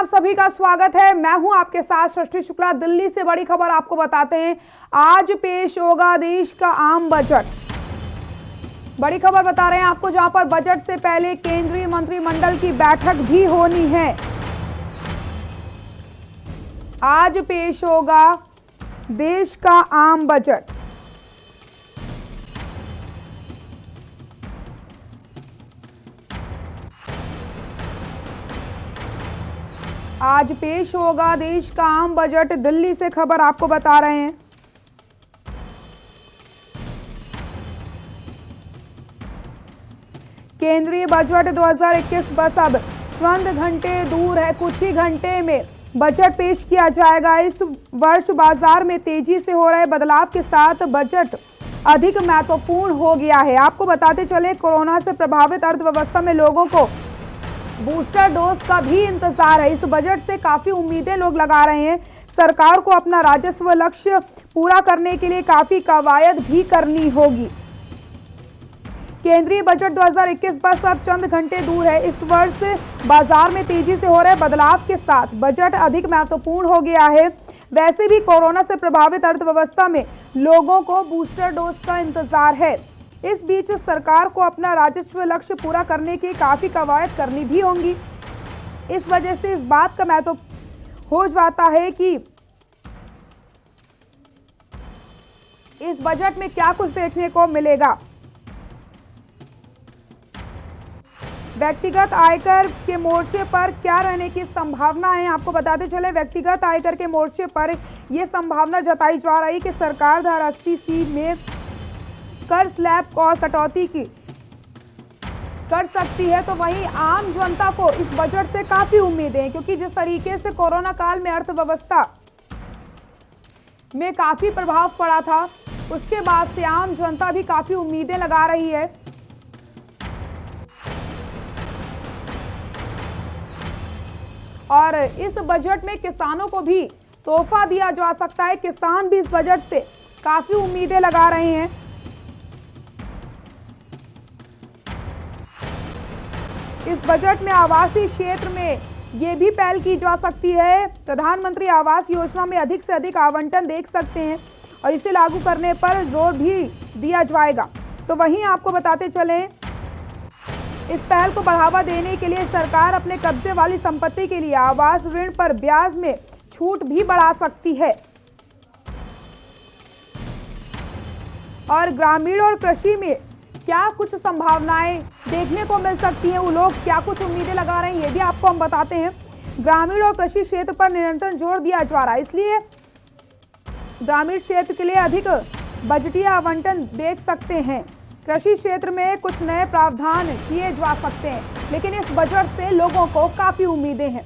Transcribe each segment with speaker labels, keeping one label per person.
Speaker 1: आप सभी का स्वागत है। मैं हूं आपके साथ सृष्टि शुक्ला। दिल्ली से बड़ी खबर आपको बताते हैं। आज पेश होगा देश का आम बजट। बड़ी खबर बता रहे हैं आपको, जहां पर बजट से पहले केंद्रीय मंत्रिमंडल की बैठक भी होनी है। आज पेश होगा देश का आम बजट। आज पेश होगा देश का आम बजट। दिल्ली से खबर आपको बता रहे हैं। केंद्रीय बजट 2021 बस अब चंद घंटे दूर है। कुछ ही घंटे में बजट पेश किया जाएगा। इस वर्ष बाजार में तेजी से हो रहे बदलाव के साथ बजट अधिक महत्वपूर्ण हो गया है। आपको बताते चले, कोरोना से प्रभावित अर्थव्यवस्था में लोगों को बूस्टर डोज का भी इंतजार है। इस बजट से काफी उम्मीदें लोग लगा रहे हैं। सरकार को अपना राजस्व लक्ष्य पूरा करने के लिए काफी कवायद भी करनी होगी। केंद्रीय बजट 2021 बस अब चंद घंटे दूर है। इस वर्ष बाजार में तेजी से हो रहे बदलाव के साथ बजट अधिक महत्वपूर्ण हो गया है। वैसे भी कोरोना से प्रभावित अर्थव्यवस्था में लोगों को बूस्टर डोज का इंतजार है। इस बीच सरकार को अपना राजस्व लक्ष्य पूरा करने की काफी कवायद करनी भी होंगी। इस वजह से इस बात का महत्व हो जाता है कि इस बजट में क्या कुछ देखने को मिलेगा। व्यक्तिगत आयकर के मोर्चे पर क्या रहने की संभावना है, आपको बताते चले। व्यक्तिगत आयकर के मोर्चे पर यह संभावना जताई जा रही है कि सरकार धारा 80C में कर स्लैब और कटौती की कर सकती है। तो वहीं आम जनता को इस बजट से काफी उम्मीदें हैं, क्योंकि जिस तरीके से कोरोना काल में अर्थव्यवस्था में काफी प्रभाव पड़ा था, उसके बाद से आम जनता भी काफी उम्मीदें लगा रही है। और इस बजट में किसानों को भी तोहफा दिया जा सकता है। किसान भी इस बजट से काफी उम्मीदें लगा रहे हैं। इस बजट में आवासीय क्षेत्र में यह भी पहल की जा सकती है। प्रधानमंत्री आवास योजना में अधिक से अधिक आवंटन देख सकते हैं और इसे लागू करने पर जोर भी दिया जाएगा। तो वहीं आपको बताते चलें, इस पहल को बढ़ावा देने के लिए सरकार अपने कब्जे वाली संपत्ति के लिए आवास ऋण पर ब्याज में छूट भी बढ़ा सकती है। और ग्रामीण और कृषि में क्या कुछ संभावनाएं देखने को मिल सकती हैं, वो लोग क्या कुछ उम्मीदें लगा रहे हैं, ये भी आपको हम बताते हैं। ग्रामीण और कृषि क्षेत्र पर निरंतर जोर दिया जा रहा है, इसलिए ग्रामीण क्षेत्र के लिए अधिक बजटीय आवंटन देख सकते हैं। कृषि क्षेत्र में कुछ नए प्रावधान किए जा सकते हैं, लेकिन इस बजट से लोगों को काफी उम्मीदें हैं।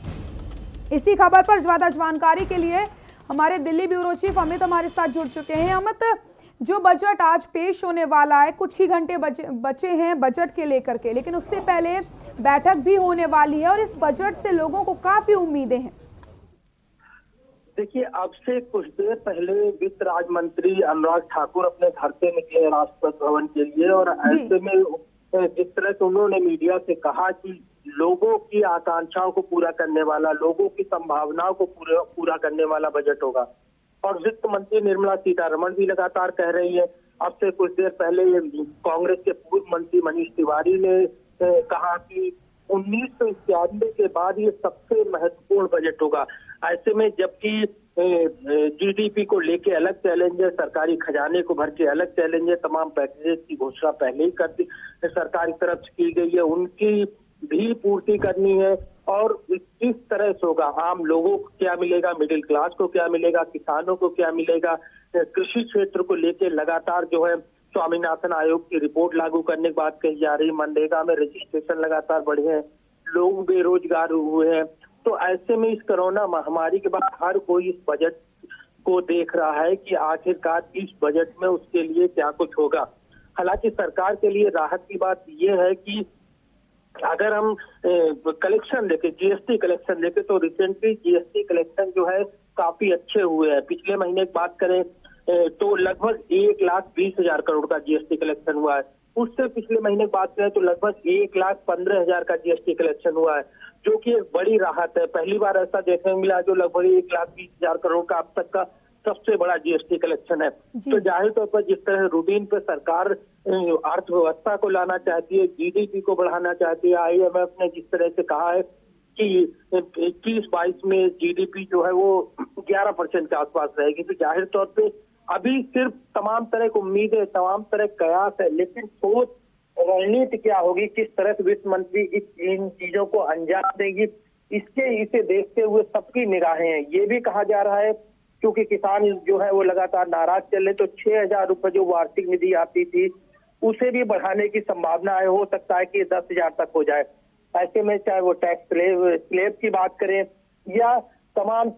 Speaker 1: इसी खबर पर ज्यादा जानकारी के लिए हमारे दिल्ली ब्यूरो चीफ अमित हमारे साथ जुड़ चुके हैं। अमित, जो बजट आज पेश होने वाला है, कुछ ही घंटे बचे हैं बजट के लेकर के, लेकिन उससे पहले बैठक भी होने वाली है और इस बजट से लोगों को काफी उम्मीदें हैं।
Speaker 2: देखिए, अब से कुछ देर पहले वित्त राज्य मंत्री अनुराग ठाकुर अपने घर से निकले राष्ट्रपति भवन के लिए, और ऐसे में जिस तरह से उन्होंने मीडिया से कहा कि लोगों की आकांक्षाओं को पूरा करने वाला, लोगों की संभावनाओं को पूरा करने वाला बजट होगा। और वित्त मंत्री निर्मला सीतारमण भी लगातार कह रही है। अब से कुछ देर पहले कांग्रेस के पूर्व मंत्री मनीष तिवारी ने कहा कि 1991 के बाद ये सबसे महत्वपूर्ण बजट होगा। ऐसे में जबकि जीडीपी को लेके अलग चैलेंज है, सरकारी खजाने को भर के अलग चैलेंज है, तमाम पैकेजेस की घोषणा पहले ही कर दी सरकार की तरफ से की गई है, उनकी भी पूर्ति करनी है। और किस तरह से होगा, आम लोगों को क्या मिलेगा, मिडिल क्लास को क्या मिलेगा, किसानों को क्या मिलेगा। कृषि क्षेत्र को लेके लगातार जो है स्वामीनाथन आयोग की रिपोर्ट लागू करने की बात कही जा रही है। मनरेगा में रजिस्ट्रेशन लगातार बढ़े हैं, लोग बेरोजगार हुए हैं। तो ऐसे में इस कोरोना महामारी के बाद हर कोई इस बजट को देख रहा है कि आखिरकार इस बजट में उसके लिए क्या कुछ होगा। हालांकि सरकार के लिए राहत की बात यह है कि अगर हम कलेक्शन देखें, जीएसटी कलेक्शन देखें, तो रिसेंटली जीएसटी कलेक्शन जो है काफी अच्छे हुए हैं। पिछले महीने की बात करें तो लगभग 1,20,000 करोड़ का जीएसटी कलेक्शन हुआ है। उससे पिछले महीने की बात करें तो लगभग 1,15,000 का जीएसटी कलेक्शन हुआ है, जो कि एक बड़ी राहत है। पहली बार ऐसा देखने को मिला जो लगभग 1,20,000 करोड़ का अब तक का सबसे बड़ा जीएसटी कलेक्शन है। तो जाहिर तौर पर जिस तरह रूटीन पे सरकार अर्थव्यवस्था को लाना चाहती है, जीडीपी को बढ़ाना चाहती है, आईएमएफ ने जिस तरह से कहा है कि 21-22 में जीडीपी जो है वो 11% के आसपास रहेगी, तो जाहिर तौर पे अभी सिर्फ तमाम तरह की उम्मीदें, तमाम तरह कयास है, लेकिन सोच रणनीति क्या होगी, किस तरह से वित्त मंत्री इन चीजों को अंजाम देगी, इसे देखते हुए सबकी निगाहें हैं। ये भी कहा जा रहा है क्योंकि किसान जो है वो लगातार नाराज चल रहे, तो 6,000 रुपए जो वार्षिक निधि आती थी उसे भी बढ़ाने की संभावना है। हो सकता है कि 10,000 तक हो जाए। ऐसे में चाहे वो टैक्स स्लैब की बात करें या तमाम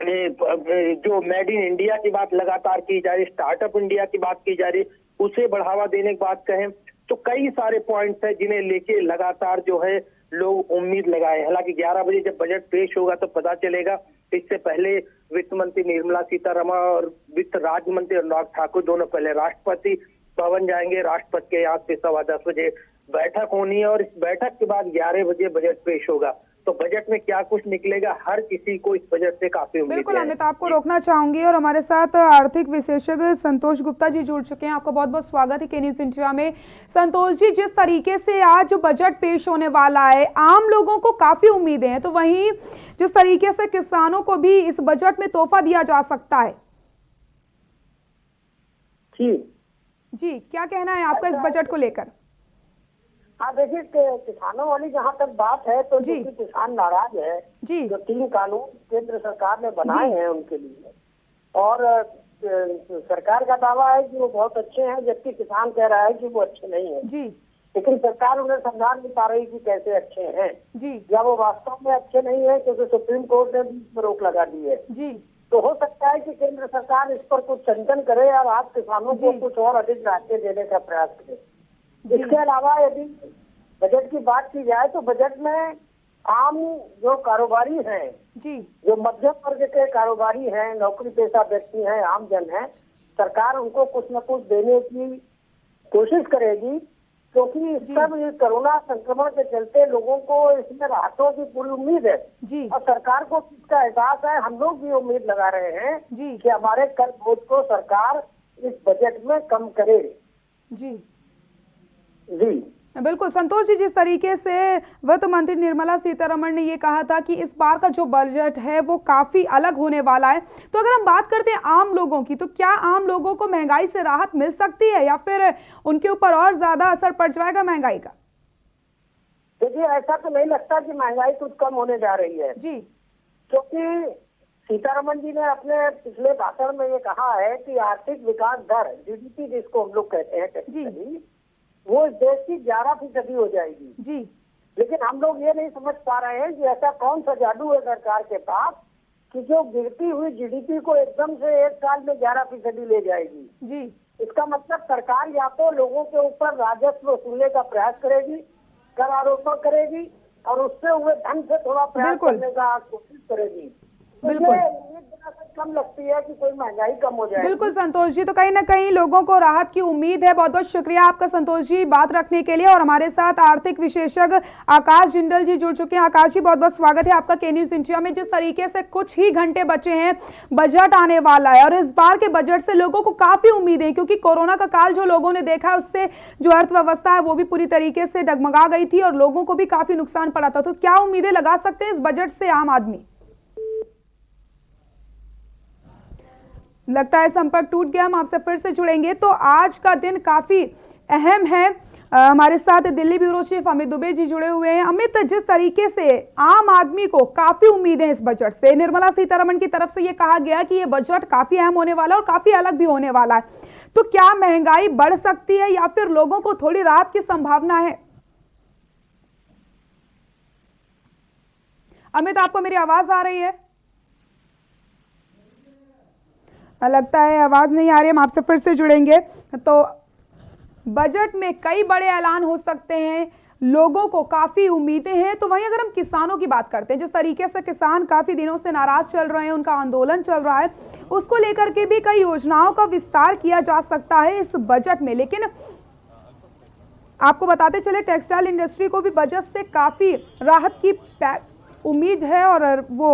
Speaker 2: जो मेड इन इंडिया की बात लगातार की जा रही, स्टार्टअप इंडिया की बात की जा रही, उसे बढ़ावा देने की बात कहें तो कई सारे पॉइंट्स हैं जिन्हें लेके लगातार जो है लोग उम्मीद लगाए। हालांकि 11 बजे जब बजट पेश होगा तो पता चलेगा। इससे पहले वित्त मंत्री निर्मला सीतारमण और वित्त राज्य मंत्री अनुराग ठाकुर दोनों पहले राष्ट्रपति भवन जाएंगे। राष्ट्रपति के यहाँ से 10:15 बजे बैठक होनी है और इस बैठक के बाद 11 बजे बजट पेश होगा। तो बजट में क्या कुछ निकलेगा, हर किसी को इस बजट से काफी उम्मीद है।
Speaker 1: बिल्कुल अमित, आपको रोकना चाहूंगी और हमारे साथ आर्थिक विशेषज्ञ संतोष गुप्ता जी जुड़ चुके हैं। आपका बहुत बहुत स्वागत है के न्यूज इंडिया में। संतोष जी, जिस तरीके से आज बजट पेश होने वाला है, आम लोगों को काफी उम्मीदें हैं, तो वहीं जिस तरीके से किसानों को भी इस बजट में तोहफा दिया जा सकता है, जी क्या कहना है आपका इस बजट को लेकर?
Speaker 3: हाँ देखिए, किसानों वाली जहाँ तक बात है तो जो किसान नाराज है, जो 3 कानून केंद्र सरकार ने बनाए हैं उनके लिए, और सरकार का दावा है कि वो बहुत अच्छे हैं, जबकि किसान कह रहा है कि वो अच्छे नहीं है। लेकिन सरकार उन्हें समझा नहीं पा रही कि कैसे अच्छे हैं या वो वास्तव में अच्छे नहीं है, क्योंकि सुप्रीम कोर्ट ने बीच में रोक लगा दी है। तो हो सकता है कि केंद्र सरकार इस पर कुछ चिंतन करे और आज किसानों को कुछ और अधिक राहतें देने का प्रयास करे। इसके अलावा यदि बजट की बात की जाए तो बजट में आम जो कारोबारी हैं, जो मध्यम वर्ग के कारोबारी हैं, नौकरी पेशा व्यक्ति हैं, आम जन हैं, सरकार उनको कुछ न कुछ देने की कोशिश करेगी, क्योंकि सब ये कोरोना संक्रमण के चलते लोगों को इसमें राहतों की पूरी उम्मीद है और सरकार को इसका एहसास है। हम लोग भी उम्मीद लगा रहे हैं कि हमारे कर बोझ को सरकार इस बजट में कम करे। जी
Speaker 1: बिल्कुल संतोष जी, जिस तरीके से वित्त मंत्री निर्मला सीतारमण ने ये कहा था कि इस बार का जो बजट है वो काफी अलग होने वाला है, तो अगर हम बात करते हैं आम लोगों की, तो क्या आम लोगों को महंगाई से राहत मिल सकती है या फिर उनके ऊपर और ज्यादा असर पड़ जाएगा महंगाई का?
Speaker 3: देखिए, ऐसा तो नहीं लगता कि महंगाई कुछ कम होने जा रही है क्योंकि सीतारमण जी ने अपने पिछले भाषण में ये कहा है कि आर्थिक विकास दर, जीडीपी जिसको हम लोग कहते हैं, वो इस देश की 11% हो जाएगी। लेकिन हम लोग ये नहीं समझ पा रहे हैं कि ऐसा कौन सा जादू है सरकार के पास कि जो गिरती हुई जीडीपी को एकदम से 1 साल में 11% ले जाएगी। इसका मतलब सरकार या तो लोगों के ऊपर राजस्व वसूलने का प्रयास करेगी, कर आरोपण करेगी और उससे हुए धन से थोड़ा प्रयास करने का कोशिश करेगी।
Speaker 1: बिल्कुल
Speaker 3: कम लगती है कि कोई महंगाई कम हो जाए।
Speaker 1: बिल्कुल संतोष जी, तो कहीं ना कहीं लोगों को राहत की उम्मीद है। बहुत बहुत शुक्रिया आपका संतोष जी बात रखने के लिए। और हमारे साथ आर्थिक विशेषज्ञ आकाश जिंदल जी जुड़ चुके हैं। आकाश जी, बहुत बहुत स्वागत है आपका के न्यूज इंडिया में। जिस तरीके से कुछ ही घंटे बचे हैं, बजट आने वाला है और इस बार के बजट से लोगों को काफी उम्मीद है, क्योंकि कोरोना का काल जो लोगों ने देखा है उससे जो अर्थव्यवस्था है वो भी पूरी तरीके से डगमगा गई थी और लोगों को भी काफी नुकसान पड़ा था। तो क्या उम्मीदें लगा सकते हैं इस बजट से आम आदमी? लगता है संपर्क टूट गया, हम आपसे फिर से जुड़ेंगे। तो आज का दिन काफी अहम है। हमारे साथ दिल्ली ब्यूरो चीफ अमित दुबे जी जुड़े हुए हैं। अमित, जिस तरीके से आम आदमी को काफी उम्मीद है इस बजट से, निर्मला सीतारमण की तरफ से ये कहा गया कि ये बजट काफी अहम होने वाला है और काफी अलग भी होने वाला है, तो क्या महंगाई बढ़ सकती है या फिर लोगों को थोड़ी राहत की संभावना है? अमित, आपको मेरी आवाज आ रही है? लगता है आवाज नहीं आ रही, हम आपसे फिर से जुड़ेंगे। तो बजट में कई बड़े ऐलान हो सकते हैं, लोगों को काफी उम्मीदें हैं। तो वहीं अगर हम किसानों की बात करते हैं, जिस तरीके से किसान काफी दिनों से नाराज चल रहे हैं, उनका आंदोलन चल रहा है, उसको लेकर के भी कई योजनाओं का विस्तार किया जा सकता है इस बजट में। लेकिन आपको बताते चले टेक्सटाइल इंडस्ट्री को भी बजट से काफ़ी राहत की उम्मीद है और वो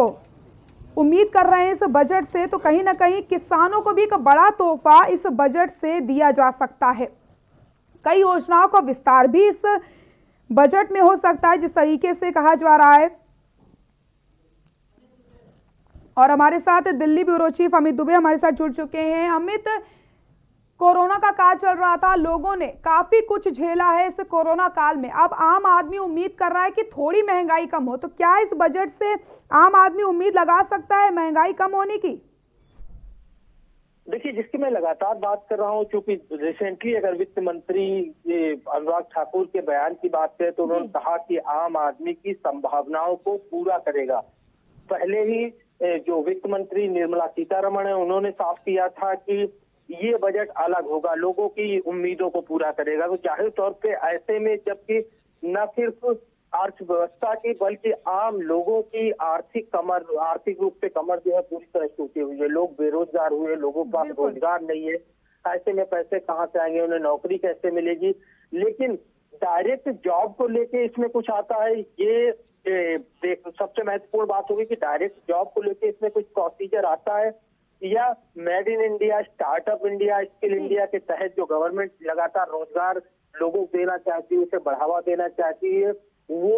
Speaker 1: उम्मीद कर रहे हैं इस बजट से। तो कहीं ना कहीं किसानों को भी एक बड़ा तोहफा इस बजट से दिया जा सकता है। कई योजनाओं का विस्तार भी इस बजट में हो सकता है, जिस तरीके से कहा जा रहा है। और हमारे साथ दिल्ली ब्यूरो चीफ अमित दुबे हमारे साथ जुड़ चुके हैं। अमित, कोरोना का काल चल रहा था, लोगों ने काफी कुछ झेला है इस कोरोना काल में। अब आम आदमी उम्मीद कर रहा है कि थोड़ी महंगाई कम हो, तो क्या इस बजट से आम आदमी उम्मीद लगा सकता है महंगाई कम होने की?
Speaker 2: देखिए, जिसकी मैं लगातार बात कर रहा हूं, क्योंकि रिसेंटली अगर वित्त मंत्री अनुराग ठाकुर के बयान की बात करें तो उन्होंने कहा कि आम आदमी की संभावनाओं को पूरा करेगा। पहले ही जो वित्त मंत्री निर्मला सीतारमण है, उन्होंने साफ किया था कि ये बजट अलग होगा, लोगों की उम्मीदों को पूरा करेगा। तो जाहिर तौर पे ऐसे में जबकि न सिर्फ अर्थव्यवस्था की बल्कि आम लोगों की आर्थिक रूप से कमर जो है पूरी तरह टूटी हुई है। लोग बेरोजगार हुए, लोगों का रोजगार नहीं है। ऐसे में पैसे कहाँ से आएंगे, उन्हें नौकरी कैसे मिलेगी? लेकिन डायरेक्ट जॉब को लेके इसमें कुछ आता है, ये सबसे महत्वपूर्ण बात होगी कि डायरेक्ट जॉब को लेके इसमें कुछ प्रोसीजर आता है या made in India, startup India, skill India के तहत जो गवर्नमेंट लगातार रोजगार लोगों को देना चाहती है, उसे बढ़ावा देना चाहती है, वो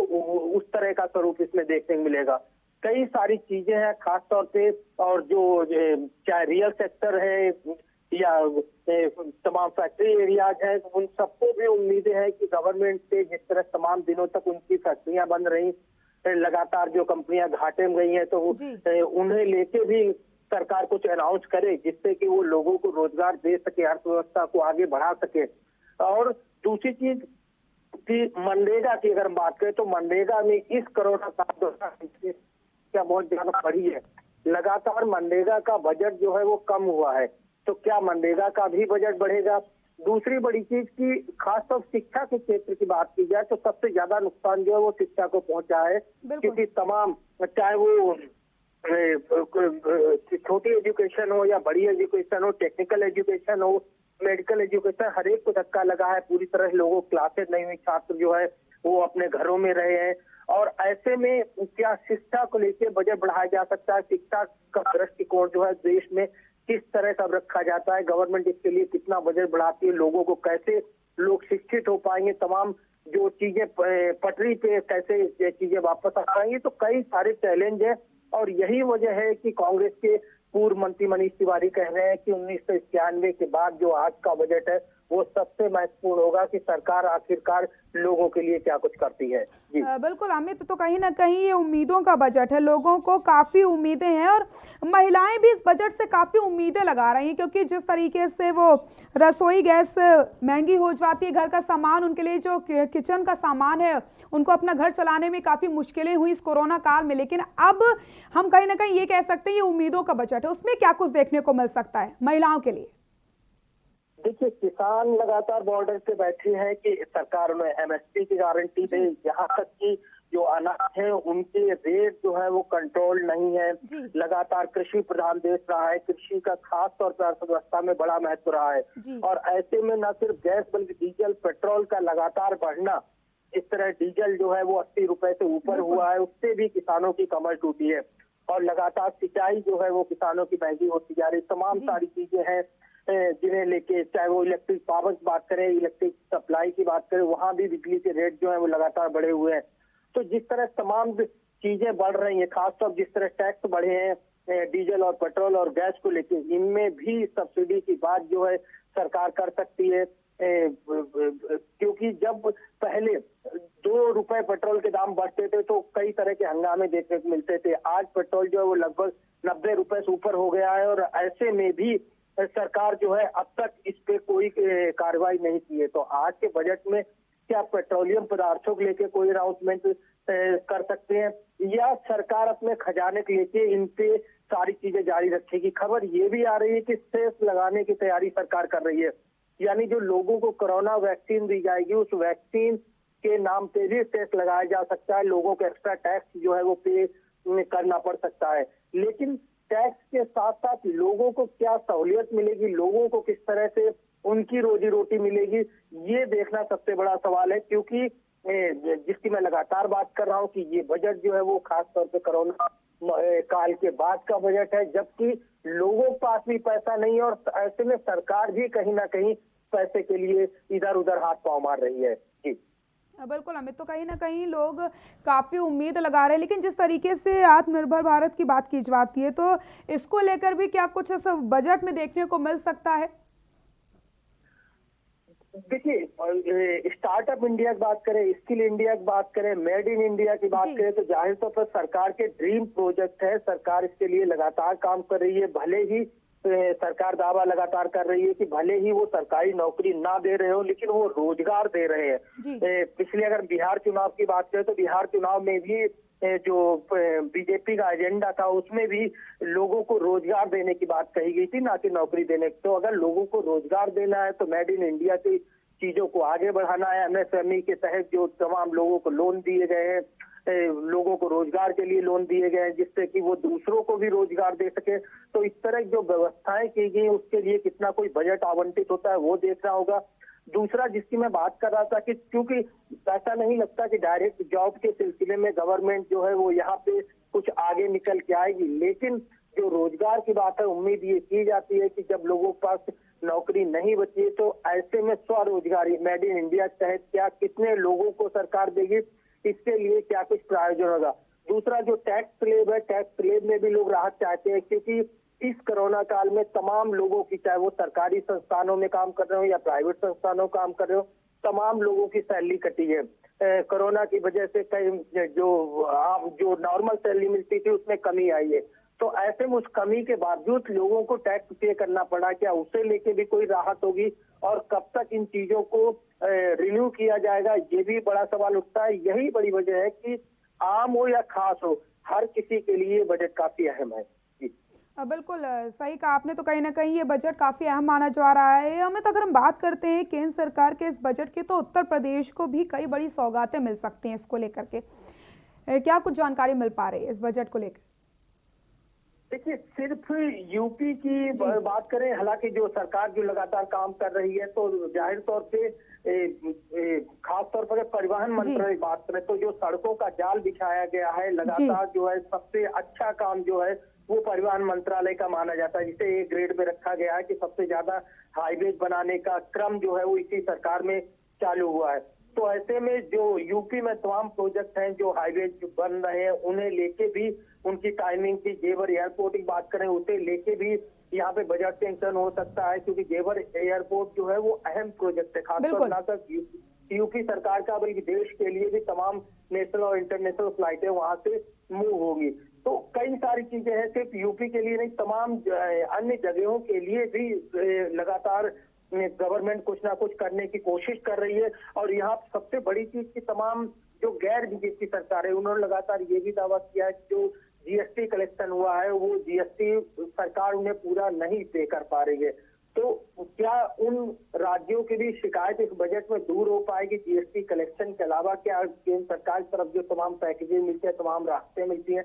Speaker 2: उस तरह का स्वरूप इसमें देखने को मिलेगा। कई सारी चीजें हैं खास तौर पे, और जो चाहे रियल सेक्टर है या तमाम फैक्ट्री एरियाज हैं, उन सबको भी उम्मीदें हैं कि गवर्नमेंट से जिस तरह तमाम दिनों तक उनकी फैक्ट्रियां बंद रही, लगातार जो कंपनियां घाटे में गई हैं, तो उन्हें लेके भी सरकार कुछ अनाउंस करे जिससे कि वो लोगों को रोजगार दे सके, अर्थव्यवस्था को आगे बढ़ा सके। और दूसरी चीज कि मनरेगा की अगर हम बात करें तो मनरेगा में इस कोरोना काल क्या बहुत ज्यादा बढ़ी है। लगातार मनरेगा का बजट जो है वो कम हुआ है, तो क्या मनरेगा का भी बजट बढ़ेगा? दूसरी बड़ी चीज की खासतौर शिक्षा के क्षेत्र की बात की जाए तो सबसे ज्यादा नुकसान जो है वो शिक्षा को पहुंचा है, क्योंकि तमाम चाहे वो छोटी एजुकेशन हो या बड़ी एजुकेशन हो, टेक्निकल एजुकेशन हो, मेडिकल एजुकेशन, हर एक को धक्का लगा है। पूरी तरह लोगों को क्लासेस नहीं हुई, छात्र जो है वो अपने घरों में रहे हैं। और ऐसे में क्या शिक्षा को लेकर बजट बढ़ाया जा सकता है? शिक्षा का दृष्टिकोण जो है देश में किस तरह का रखा जाता है, गवर्नमेंट इसके लिए कितना बजट बढ़ाती है, लोगों को कैसे लोग शिक्षित हो पाएंगे, तमाम जो चीजें पटरी पे कैसे ये चीजें वापस आ पाएंगी। तो कई सारे चैलेंज है, और यही वजह है कि कांग्रेस के पूर्व मंत्री मनीष तिवारी कह रहे हैं कि 1991 के बाद जो आज का बजट है वो सबसे महत्वपूर्ण होगा कि सरकार आखिरकार लोगों के लिए क्या कुछ करती है। जी
Speaker 1: बिल्कुल अमित, तो कहीं ना कहीं ये उम्मीदों का बजट है, लोगों को काफी उम्मीदें हैं और महिलाएं भी इस बजट से काफी उम्मीदें लगा रही हैं, क्योंकि जिस तरीके से वो रसोई गैस महंगी हो जाती है, घर का सामान, उनके लिए जो किचन का सामान है, उनको अपना घर चलाने में काफी मुश्किलें हुई इस कोरोना काल में। लेकिन अब हम कहीं ना कहीं ये कह सकते हैं ये उम्मीदों का बजट है, उसमें क्या कुछ देखने को मिल सकता है महिलाओं के लिए?
Speaker 2: देखिए, किसान लगातार बॉर्डर पे बैठे हैं कि सरकार उन्हें एमएसपी की गारंटी दे। यहाँ तक कि जो अनाज है उनके रेट जो है वो कंट्रोल नहीं है। लगातार कृषि प्रधान देश रहा है, कृषि का खास तौर पर अर्थव्यवस्था में बड़ा महत्व रहा है। और ऐसे में न सिर्फ गैस बल्कि डीजल पेट्रोल का लगातार बढ़ना, इस तरह डीजल जो है वो 80 रुपए से ऊपर हुआ है, उससे भी किसानों की कमर टूटी है। और लगातार सिंचाई जो है वो किसानों की महंगी होती जा रही। तमाम सारी चीजें हैं जिन्हें लेके, चाहे वो इलेक्ट्रिक पावर की बात करें, इलेक्ट्रिक सप्लाई की बात करें, वहां भी बिजली के रेट जो है वो लगातार बढ़े हुए हैं। तो जिस तरह तमाम चीजें बढ़ रही हैं, खासतौर जिस तरह टैक्स बढ़े हैं डीजल और पेट्रोल और गैस को लेके, इनमें भी सब्सिडी की बात जो है सरकार कर सकती है। क्योंकि जब पहले 2 रुपए पेट्रोल के दाम बढ़ते थे तो कई तरह के हंगामे देखने को मिलते थे। आज पेट्रोल जो है वो लगभग 90 रुपए से ऊपर हो गया है, और ऐसे में भी सरकार जो है अब तक इस पे कोई कार्रवाई नहीं की है। तो आज के बजट में क्या पेट्रोलियम पदार्थों को लेके कोई अनाउंसमेंट कर सकते हैं, या सरकार अपने खजाने को लेके इन पे सारी चीजें जारी रखेगी? खबर ये भी आ रही है कि सेस लगाने की तैयारी सरकार कर रही है, यानी जो लोगों को कोरोना वैक्सीन दी जाएगी उस वैक्सीन के नाम पे भी सेस लगाया जा सकता है। लोगों को एक्स्ट्रा टैक्स जो है वो पे करना पड़ सकता है। लेकिन टैक्स के साथ साथ लोगों को क्या सहूलियत मिलेगी, लोगों को किस तरह से उनकी रोजी रोटी मिलेगी, ये देखना सबसे बड़ा सवाल है। क्योंकि जिसकी मैं लगातार बात कर रहा हूँ कि ये बजट जो है वो खास तौर पे कोरोना काल के बाद का बजट है, जबकि लोगों के पास भी पैसा नहीं है और ऐसे में सरकार भी कहीं ना कहीं पैसे के लिए इधर उधर हाथ पांव मार रही है। जी
Speaker 1: बिल्कुल अमित, तो कहीं ना कहीं लोग काफी उम्मीद लगा रहे हैं, लेकिन जिस तरीके से आत्मनिर्भर भारत की बात की जाती है तो इसको लेकर भी क्या कुछ सब बजट में देखने को मिल सकता है?
Speaker 2: देखिए, स्टार्टअप इंडिया की बात करें, स्किल इंडिया की बात करें, मेड इन इंडिया की बात करें, तो जाहिर तौर पर सरकार के ड्रीम प्रोजेक्ट है। सरकार इसके लिए लगातार काम कर रही है। भले ही सरकार दावा लगातार कर रही है कि भले ही वो सरकारी नौकरी ना दे रहे हो, लेकिन वो रोजगार दे रहे हैं। पिछले अगर बिहार चुनाव की बात करें तो बिहार चुनाव में भी जो बीजेपी का एजेंडा था उसमें भी लोगों को रोजगार देने की बात कही गई थी, ना कि नौकरी देने की। तो अगर लोगों को रोजगार देना है तो मेड इन इंडिया की चीजों को आगे बढ़ाना है। एमएसएमई के तहत जो तमाम लोगों को लोन दिए गए हैं, लोगों को रोजगार के लिए लोन दिए गए हैं जिससे कि वो दूसरों को भी रोजगार दे सके। तो इस तरह की जो व्यवस्थाएं की गई उसके लिए कितना कोई बजट आवंटित होता है वो देखना होगा। दूसरा जिसकी मैं बात कर रहा था कि क्योंकि ऐसा नहीं लगता कि डायरेक्ट जॉब के सिलसिले में गवर्नमेंट जो है वो यहाँ पे कुछ आगे निकल के आएगी, लेकिन जो रोजगार की बात है उम्मीद ये की जाती है कि जब लोगों के पास नौकरी नहीं बची तो ऐसे में स्वरोजगारी मेड इन इंडिया के तहत क्या कितने लोगों को सरकार देगी, इसके लिए क्या कुछ प्रायोजन होगा। दूसरा जो टैक्स स्लैब है, टैक्स स्लैब में भी लोग राहत चाहते हैं क्योंकि इस कोरोना काल में तमाम लोगों की, चाहे वो सरकारी संस्थानों में काम कर रहे हो या प्राइवेट संस्थानों में काम कर रहे हो, तमाम लोगों की सैलरी कटी है। कोरोना की वजह से कई जो नॉर्मल सैलरी मिलती थी उसमें कमी आई है। तो ऐसे में उस कमी के बावजूद लोगों को टैक्स पे करना पड़ा, क्या उसे लेके भी कोई राहत होगी और कब तक इन चीजों को रिन्यू किया जाएगा, ये भी बड़ा सवाल उठता है। यही बड़ी वजह है कि आम हो या खास हो, हर किसी के लिए बजट काफी अहम है।
Speaker 1: बिल्कुल सही कहा आपने, तो कहीं ना कहीं ये बजट काफी अहम माना जा रहा है। अमित, अगर हम बात करते हैं केंद्र सरकार के इस बजट की, तो उत्तर प्रदेश को भी कई बड़ी सौगातें मिल सकती हैं इसको लेकर के। क्या कुछ जानकारी मिल पा रही है इस बजट को लेकर?
Speaker 2: देखिए, सिर्फ यूपी की बात करें, हालांकि जो सरकार जो लगातार काम कर रही है तो जाहिर तौर पे खास तौर पर परिवहन मंत्रालय की बात करें तो जो सड़कों का जाल बिछाया गया है लगातार, जो है सबसे अच्छा काम जो है वो परिवहन मंत्रालय का माना जाता है, जिसे ए ग्रेड में रखा गया है कि सबसे ज्यादा हाईवे बनाने का क्रम जो है वो इसी सरकार में चालू हुआ है। तो ऐसे में जो यूपी में तमाम प्रोजेक्ट हैं जो हाईवे बन रहे हैं उन्हें लेके भी उनकी टाइमिंग की, जेवर एयरपोर्ट की बात करें उसे लेके भी यहाँ पे बजट सेंक्शन हो सकता है, क्योंकि जेवर एयरपोर्ट जो है वो अहम प्रोजेक्ट है, खासतौर ना सिर्फ यूपी सरकार का बल्कि देश के लिए भी तमाम नेशनल और इंटरनेशनल फ्लाइटें वहां से मूव होगी। तो कई सारी चीजें हैं, सिर्फ यूपी के लिए नहीं, तमाम अन्य जगहों के लिए भी लगातार गवर्नमेंट कुछ ना कुछ करने की कोशिश कर रही है। और यहाँ सबसे बड़ी चीज की तमाम जो गैर बीजेपी सरकार है उन्होंने लगातार ये भी दावा किया है कि जो जीएसटी कलेक्शन हुआ है वो जीएसटी सरकार उन्हें पूरा नहीं पे कर पा रही है। तो क्या उन राज्यों की भी शिकायत इस बजट में दूर हो पाएगी? जीएसटी कलेक्शन के अलावा क्या केंद्र सरकार की तरफ जो तमाम पैकेजें मिलते हैं, तमाम राहतें मिलती हैं,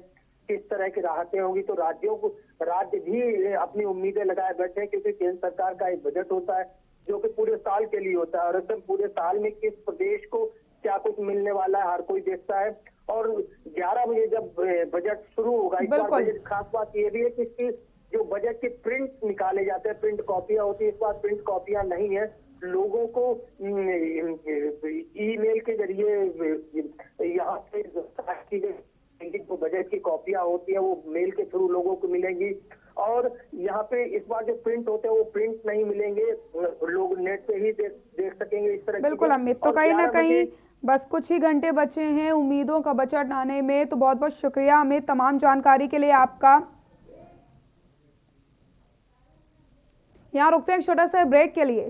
Speaker 2: किस तरह की राहतें होंगी? तो राज्य भी अपनी उम्मीदें लगाए बैठे हैं, क्योंकि केंद्र सरकार का एक बजट होता है जो कि पूरे साल के लिए होता है और एकदम पूरे साल में किस प्रदेश को क्या कुछ मिलने वाला है हर कोई देखता है। और 11 बजे जब बजट शुरू होगा, इस बार बजट खास बात ये भी है कि इसकी जो बजट के प्रिंट निकाले जाते हैं, प्रिंट कॉपियां होती है, इस बार प्रिंट कॉपियां नहीं है, लोगों को ईमेल के जरिए यहाँ से जो बजट की कॉपियां होती है वो मेल के थ्रू लोगों को मिलेंगी। और यहाँ पे इस बार जो प्रिंट होते हैं वो प्रिंट नहीं मिलेंगे, लोग नेट पे ही देख सकेंगे। इस तरह
Speaker 1: बिल्कुल अमित, तो कहीं ना कहीं बस कुछ ही घंटे बचे हैं उम्मीदों का बजट आने में। तो बहुत बहुत शुक्रिया अमित तमाम जानकारी के लिए आपका। यहाँ रुकते हैं एक छोटा सा ब्रेक के लिए।